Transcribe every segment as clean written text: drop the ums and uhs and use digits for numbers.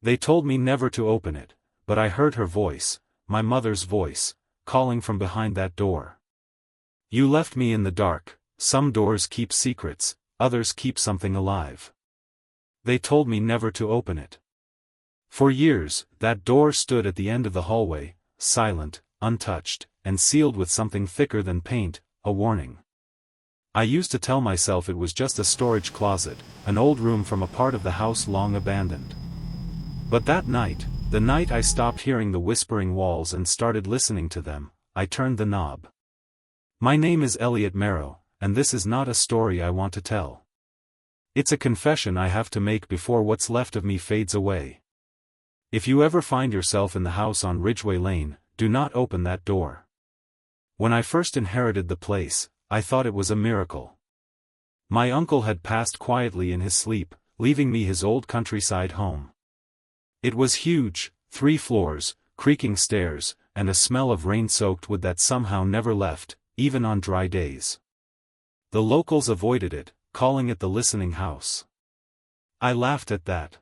They told me never to open it, but I heard her voice, my mother's voice, calling from behind that door. You left me in the dark. Some doors keep secrets, others keep something alive. They told me never to open it. For years, that door stood at the end of the hallway, silent, untouched, and sealed with something thicker than paint, a warning. I used to tell myself it was just a storage closet, an old room from a part of the house long abandoned. But that night, the night I stopped hearing the whispering walls and started listening to them, I turned the knob. My name is Elliot Marrow, and this is not a story I want to tell. It's a confession I have to make before what's left of me fades away. If you ever find yourself in the house on Ridgeway Lane, do not open that door. When I first inherited the place, I thought it was a miracle. My uncle had passed quietly in his sleep, leaving me his old countryside home. It was huge, 3 floors, creaking stairs, and a smell of rain-soaked wood that somehow never left, even on dry days. The locals avoided it, calling it the listening house. I laughed at that.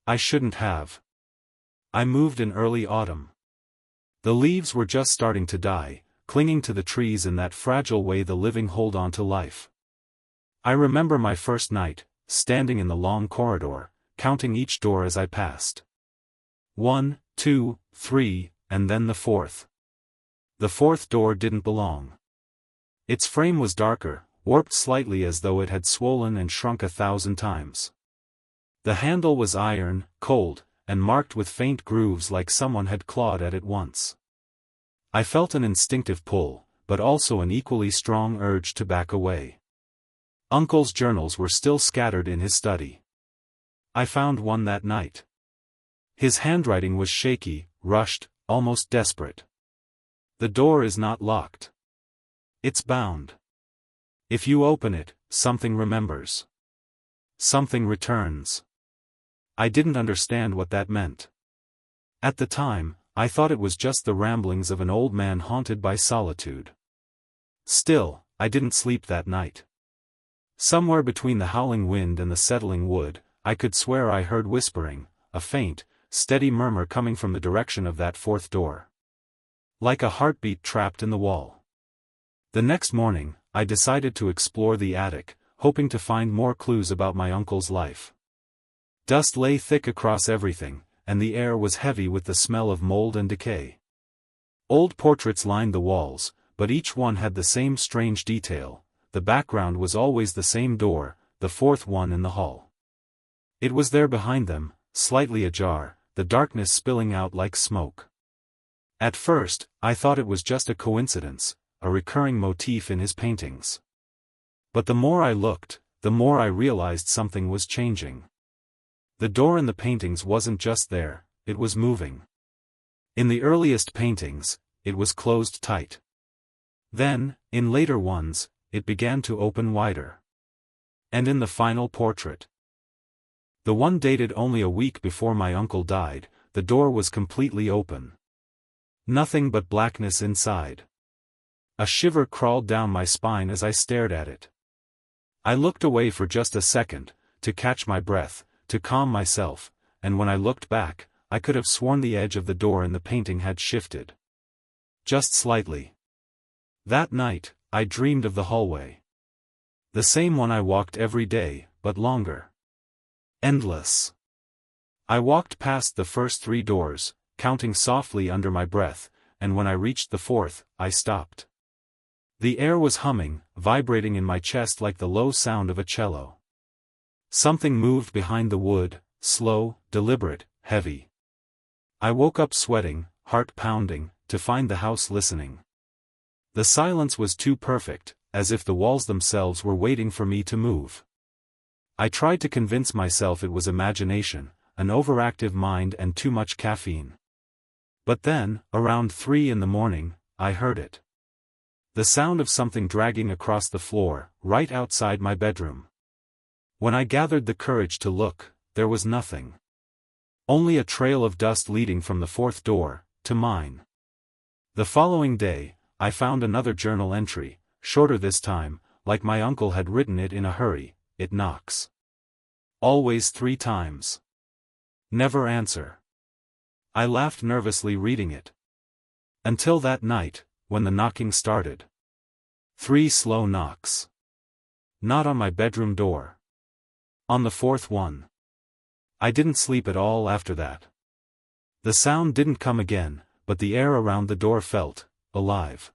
I shouldn't have. I moved in early autumn. The leaves were just starting to die, clinging to the trees in that fragile way the living hold on to life. I remember my first night, standing in the long corridor, counting each door as I passed. 1, 2, 3, and then the 4th. The 4th door didn't belong. Its frame was darker, warped slightly as though it had swollen and shrunk 1,000 times. The handle was iron, cold, and marked with faint grooves like someone had clawed at it once. I felt an instinctive pull, but also an equally strong urge to back away. Uncle's journals were still scattered in his study. I found one that night. His handwriting was shaky, rushed, almost desperate. The door is not locked. It's bound. If you open it, something remembers. Something returns. I didn't understand what that meant. At the time, I thought it was just the ramblings of an old man haunted by solitude. Still, I didn't sleep that night. Somewhere between the howling wind and the settling wood, I could swear I heard whispering, a faint, steady murmur coming from the direction of that 4th door. Like a heartbeat trapped in the wall. The next morning, I decided to explore the attic, hoping to find more clues about my uncle's life. Dust lay thick across everything, and the air was heavy with the smell of mold and decay. Old portraits lined the walls, but each one had the same strange detail. The background was always the same door, the 4th one in the hall. It was there behind them, slightly ajar, the darkness spilling out like smoke. At first, I thought it was just a coincidence, a recurring motif in his paintings. But the more I looked, the more I realized something was changing. The door in the paintings wasn't just there, it was moving. In the earliest paintings, it was closed tight. Then, in later ones, it began to open wider. And in the final portrait, the one dated only a week before my uncle died, the door was completely open. Nothing but blackness inside. A shiver crawled down my spine as I stared at it. I looked away for just a second, to catch my breath, to calm myself, and when I looked back, I could have sworn the edge of the door in the painting had shifted. Just slightly. That night, I dreamed of the hallway. The same one I walked every day, but longer. Endless. I walked past the first 3 doors, counting softly under my breath, and when I reached the 4th, I stopped. The air was humming, vibrating in my chest like the low sound of a cello. Something moved behind the wood, slow, deliberate, heavy. I woke up sweating, heart pounding, to find the house listening. The silence was too perfect, as if the walls themselves were waiting for me to move. I tried to convince myself it was imagination, an overactive mind and too much caffeine. But then, around 3 in the morning, I heard it. The sound of something dragging across the floor, right outside my bedroom. When I gathered the courage to look, there was nothing. Only a trail of dust leading from the 4th door, to mine. The following day, I found another journal entry, shorter this time, like my uncle had written it in a hurry. It knocks. Always 3 times. Never answer. I laughed nervously reading it. Until that night, when the knocking started. 3 slow knocks. Not on my bedroom door. On the 4th one. I didn't sleep at all after that. The sound didn't come again, but the air around the door felt alive.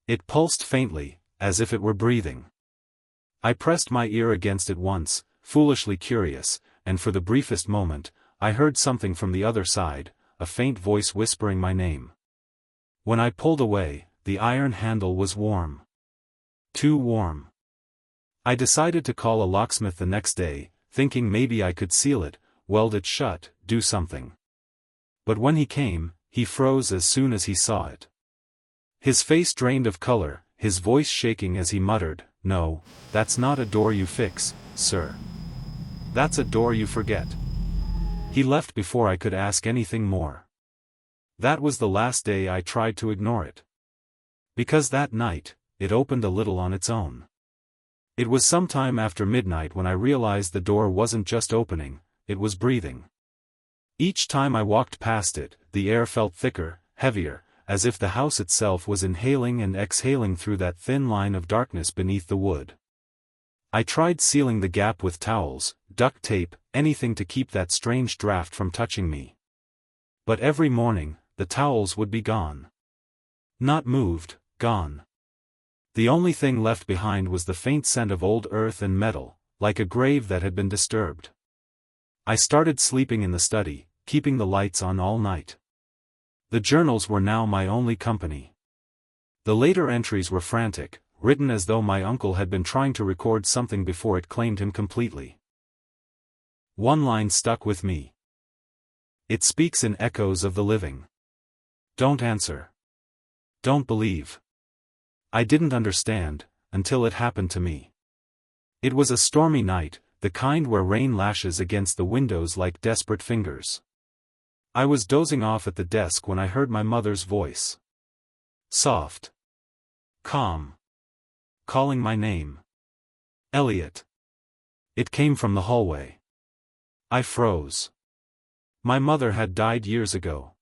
It pulsed faintly, as if it were breathing. I pressed my ear against it once, foolishly curious, and for the briefest moment, I heard something from the other side, a faint voice whispering my name. When I pulled away, the iron handle was warm. Too warm. I decided to call a locksmith the next day, thinking maybe I could seal it, weld it shut, do something. But when he came, he froze as soon as he saw it. His face drained of color, his voice shaking as he muttered, "No, that's not a door you fix, sir. That's a door you forget." He left before I could ask anything more. That was the last day I tried to ignore it. Because that night, it opened a little on its own. It was sometime after midnight when I realized the door wasn't just opening, it was breathing. Each time I walked past it, the air felt thicker, heavier, as if the house itself was inhaling and exhaling through that thin line of darkness beneath the wood. I tried sealing the gap with towels, duct tape, anything to keep that strange draft from touching me. But every morning, the towels would be gone. Not moved, gone. The only thing left behind was the faint scent of old earth and metal, like a grave that had been disturbed. I started sleeping in the study, keeping the lights on all night. The journals were now my only company. The later entries were frantic, written as though my uncle had been trying to record something before it claimed him completely. One line stuck with me. It speaks in echoes of the living. Don't answer. Don't believe. I didn't understand, until it happened to me. It was a stormy night, the kind where rain lashes against the windows like desperate fingers. I was dozing off at the desk when I heard my mother's voice. Soft. Calm. Calling my name. Elliot. It came from the hallway. I froze. My mother had died years ago.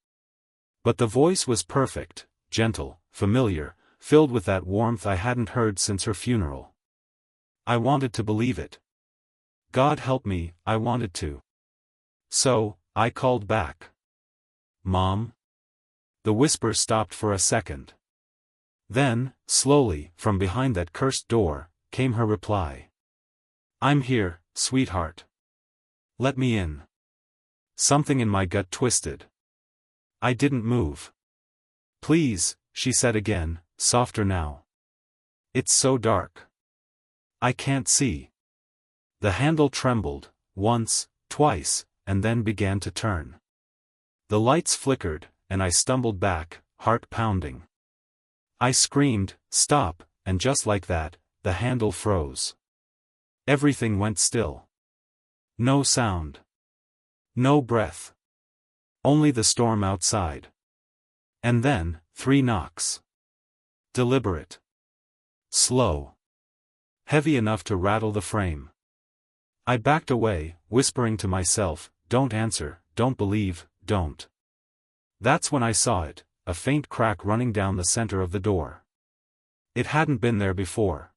But the voice was perfect, gentle, familiar, filled with that warmth I hadn't heard since her funeral. I wanted to believe it. God help me, I wanted to. So, I called back. Mom? The whisper stopped for a second. Then, slowly, from behind that cursed door, came her reply. I'm here, sweetheart. Let me in. Something in my gut twisted. I didn't move. Please, she said again, softer now. It's so dark. I can't see. The handle trembled, once, twice, and then began to turn. The lights flickered, and I stumbled back, heart pounding. I screamed, "Stop," and just like that, the handle froze. Everything went still. No sound. No breath. Only the storm outside. And then, 3 knocks. Deliberate. Slow. Heavy enough to rattle the frame. I backed away, whispering to myself, "Don't answer, don't believe, don't." That's when I saw it, a faint crack running down the center of the door. It hadn't been there before.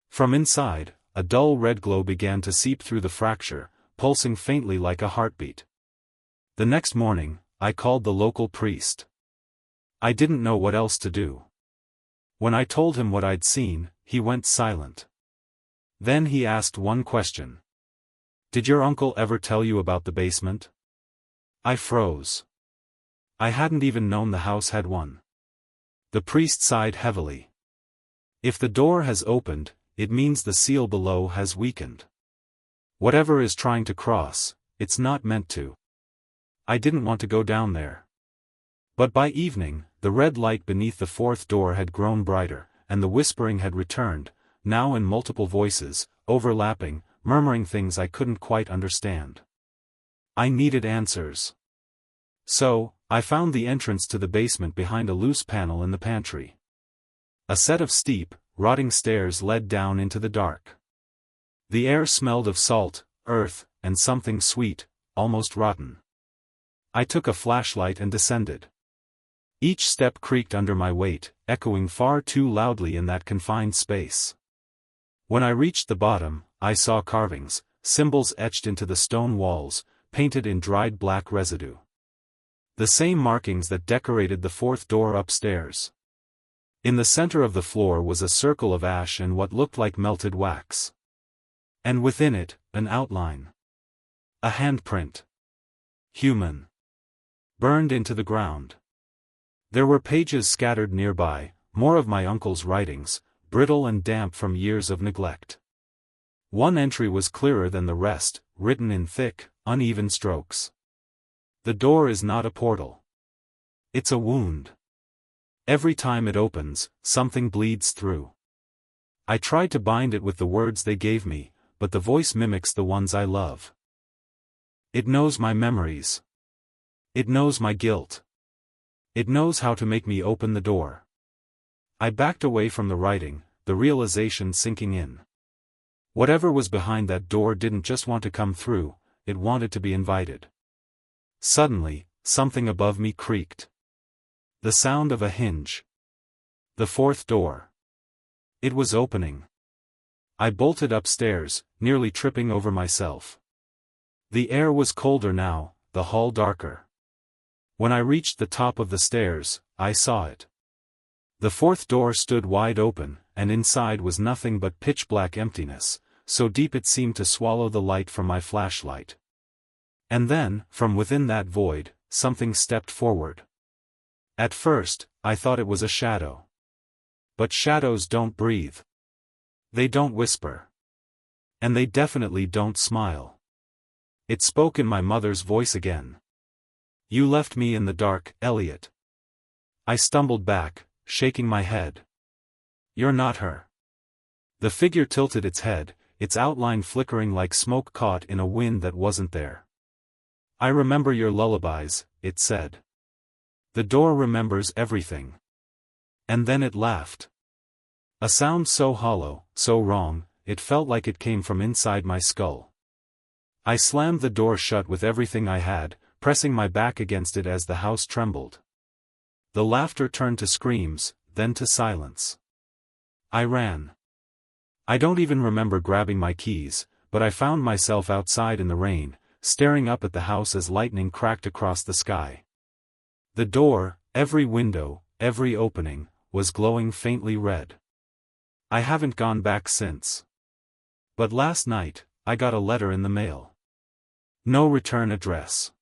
From inside, a dull red glow began to seep through the fracture, pulsing faintly like a heartbeat. The next morning, I called the local priest. I didn't know what else to do. When I told him what I'd seen, he went silent. Then he asked one question. "Did your uncle ever tell you about the basement?" I froze. I hadn't even known the house had one. The priest sighed heavily. If the door has opened, it means the seal below has weakened. Whatever is trying to cross, it's not meant to. I didn't want to go down there. But by evening, the red light beneath the 4th door had grown brighter, and the whispering had returned, now in multiple voices, overlapping, murmuring things I couldn't quite understand. I needed answers. So, I found the entrance to the basement behind a loose panel in the pantry. A set of steep, rotting stairs led down into the dark. The air smelled of salt, earth, and something sweet, almost rotten. I took a flashlight and descended. Each step creaked under my weight, echoing far too loudly in that confined space. When I reached the bottom, I saw carvings, symbols etched into the stone walls, painted in dried black residue. The same markings that decorated the fourth door upstairs. In the center of the floor was a circle of ash and what looked like melted wax. And within it, an outline. A handprint. Human. Burned into the ground. There were pages scattered nearby, more of my uncle's writings, brittle and damp from years of neglect. One entry was clearer than the rest, written in thick, uneven strokes. The door is not a portal. It's a wound. Every time it opens, something bleeds through. I tried to bind it with the words they gave me, but the voice mimics the ones I love. It knows my memories. It knows my guilt. It knows how to make me open the door. I backed away from the writing, the realization sinking in. Whatever was behind that door didn't just want to come through, it wanted to be invited. Suddenly, something above me creaked. The sound of a hinge. The fourth door. It was opening. I bolted upstairs, nearly tripping over myself. The air was colder now, the hall darker. When I reached the top of the stairs, I saw it. The fourth door stood wide open, and inside was nothing but pitch-black emptiness, so deep it seemed to swallow the light from my flashlight. And then, from within that void, something stepped forward. At first, I thought it was a shadow. But shadows don't breathe. They don't whisper. And they definitely don't smile. It spoke in my mother's voice again. "You left me in the dark, Elliot." I stumbled back, shaking my head. "You're not her." The figure tilted its head, its outline flickering like smoke caught in a wind that wasn't there. "I remember your lullabies," it said. "The door remembers everything." And then it laughed. A sound so hollow, so wrong, it felt like it came from inside my skull. I slammed the door shut with everything I had, pressing my back against it as the house trembled. The laughter turned to screams, then to silence. I ran. I don't even remember grabbing my keys, but I found myself outside in the rain, staring up at the house as lightning cracked across the sky. The door, every window, every opening, was glowing faintly red. I haven't gone back since. But last night, I got a letter in the mail. No return address.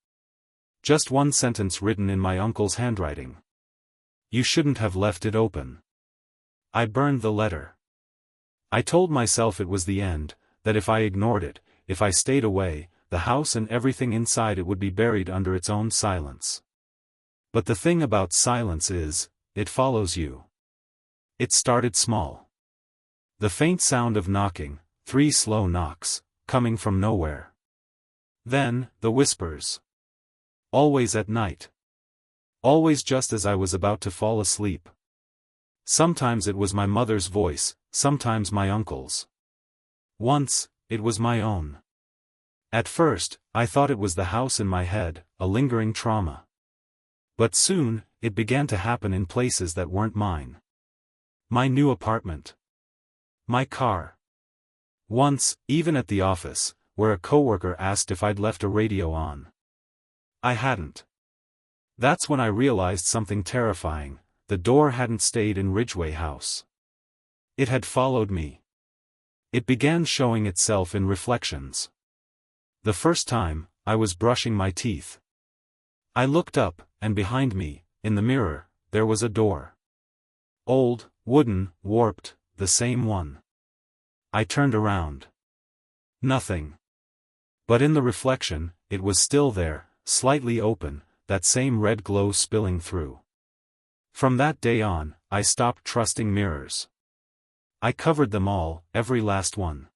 Just one sentence written in my uncle's handwriting. "You shouldn't have left it open." I burned the letter. I told myself it was the end, that if I ignored it, if I stayed away, the house and everything inside it would be buried under its own silence. But the thing about silence is, it follows you. It started small. The faint sound of knocking, 3 slow knocks, coming from nowhere. Then, the whispers. Always at night. Always just as I was about to fall asleep. Sometimes it was my mother's voice, sometimes my uncle's. Once, it was my own. At first, I thought it was the house in my head, a lingering trauma. But soon, it began to happen in places that weren't mine. My new apartment. My car. Once, even at the office, where a coworker asked if I'd left a radio on. I hadn't. That's when I realized something terrifying: the door hadn't stayed in Ridgeway House. It had followed me. It began showing itself in reflections. The first time, I was brushing my teeth. I looked up, and behind me, in the mirror, there was a door. Old, wooden, warped, the same one. I turned around. Nothing. But in the reflection, it was still there, slightly open, that same red glow spilling through. From that day on, I stopped trusting mirrors. I covered them all, every last one.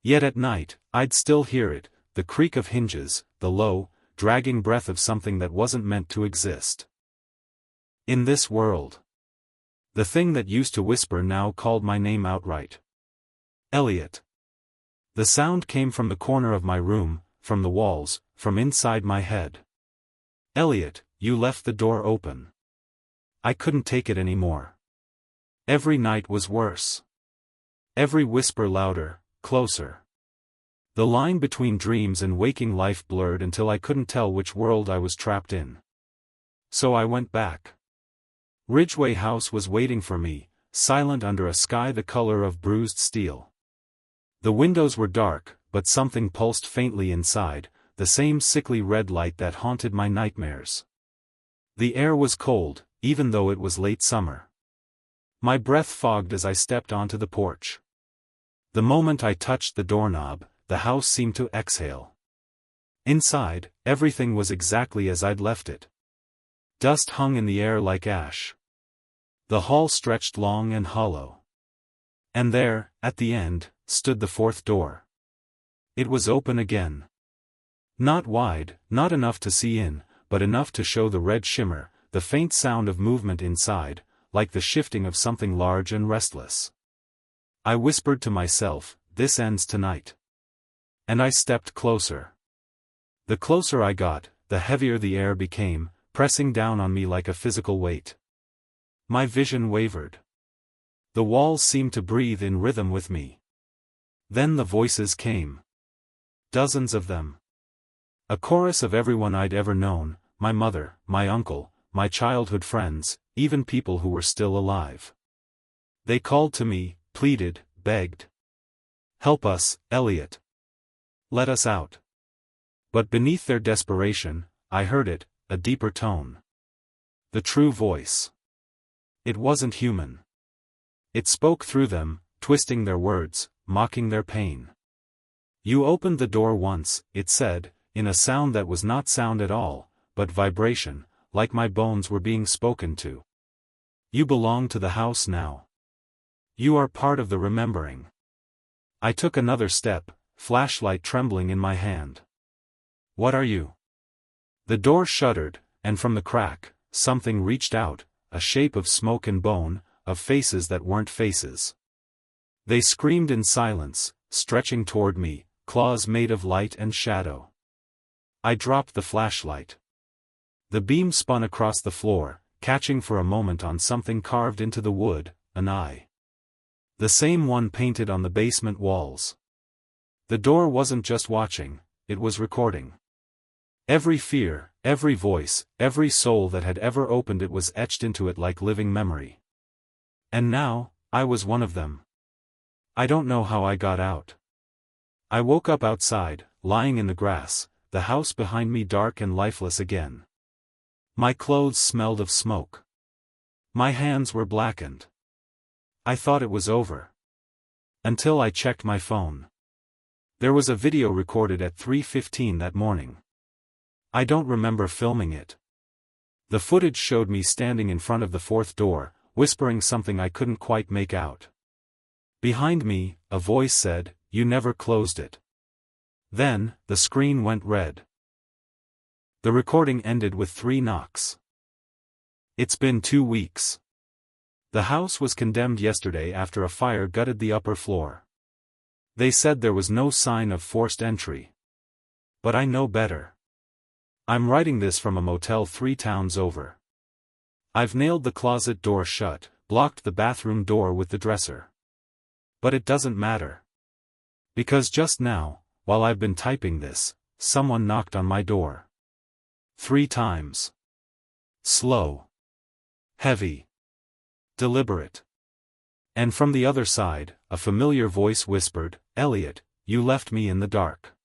Yet at night, I'd still hear it, the creak of hinges, the low, dragging breath of something that wasn't meant to exist. In this world. The thing that used to whisper now called my name outright. Elliot. The sound came from the corner of my room, from the walls, from inside my head. "Elliot, you left the door open." I couldn't take it anymore. Every night was worse. Every whisper louder, closer. The line between dreams and waking life blurred until I couldn't tell which world I was trapped in. So I went back. Ridgeway House was waiting for me, silent under a sky the color of bruised steel. The windows were dark, but something pulsed faintly inside, the same sickly red light that haunted my nightmares. The air was cold, even though it was late summer. My breath fogged as I stepped onto the porch. The moment I touched the doorknob, the house seemed to exhale. Inside, everything was exactly as I'd left it. Dust hung in the air like ash. The hall stretched long and hollow. And there, at the end, stood the fourth door. It was open again. Not wide, not enough to see in, but enough to show the red shimmer, the faint sound of movement inside, like the shifting of something large and restless. I whispered to myself, "This ends tonight." And I stepped closer. The closer I got, the heavier the air became, pressing down on me like a physical weight. My vision wavered. The walls seemed to breathe in rhythm with me. Then the voices came. Dozens of them. A chorus of everyone I'd ever known, my mother, my uncle, my childhood friends, even people who were still alive. They called to me, pleaded, begged. "Help us, Elliot. Let us out." But beneath their desperation, I heard it, a deeper tone. The true voice. It wasn't human. It spoke through them, twisting their words, mocking their pain. "You opened the door once," it said, in a sound that was not sound at all, but vibration, like my bones were being spoken to. "You belong to the house now. You are part of the remembering." I took another step, flashlight trembling in my hand. "What are you?" The door shuddered, and from the crack, something reached out, a shape of smoke and bone, of faces that weren't faces. They screamed in silence, stretching toward me, claws made of light and shadow. I dropped the flashlight. The beam spun across the floor, catching for a moment on something carved into the wood, an eye. The same one painted on the basement walls. The door wasn't just watching, it was recording. Every fear, every voice, every soul that had ever opened it was etched into it like living memory. And now, I was one of them. I don't know how I got out. I woke up outside, lying in the grass, the house behind me dark and lifeless again. My clothes smelled of smoke. My hands were blackened. I thought it was over. Until I checked my phone. There was a video recorded at 3:15 that morning. I don't remember filming it. The footage showed me standing in front of the fourth door, whispering something I couldn't quite make out. Behind me, a voice said, "You never closed it." Then, the screen went red. The recording ended with 3 knocks. It's been 2 weeks. The house was condemned yesterday after a fire gutted the upper floor. They said there was no sign of forced entry. But I know better. I'm writing this from a motel 3 towns over. I've nailed the closet door shut, blocked the bathroom door with the dresser. But it doesn't matter. Because just now, while I've been typing this, someone knocked on my door. 3 times. Slow. Heavy. Deliberate. And from the other side, a familiar voice whispered, "Elliot, you left me in the dark."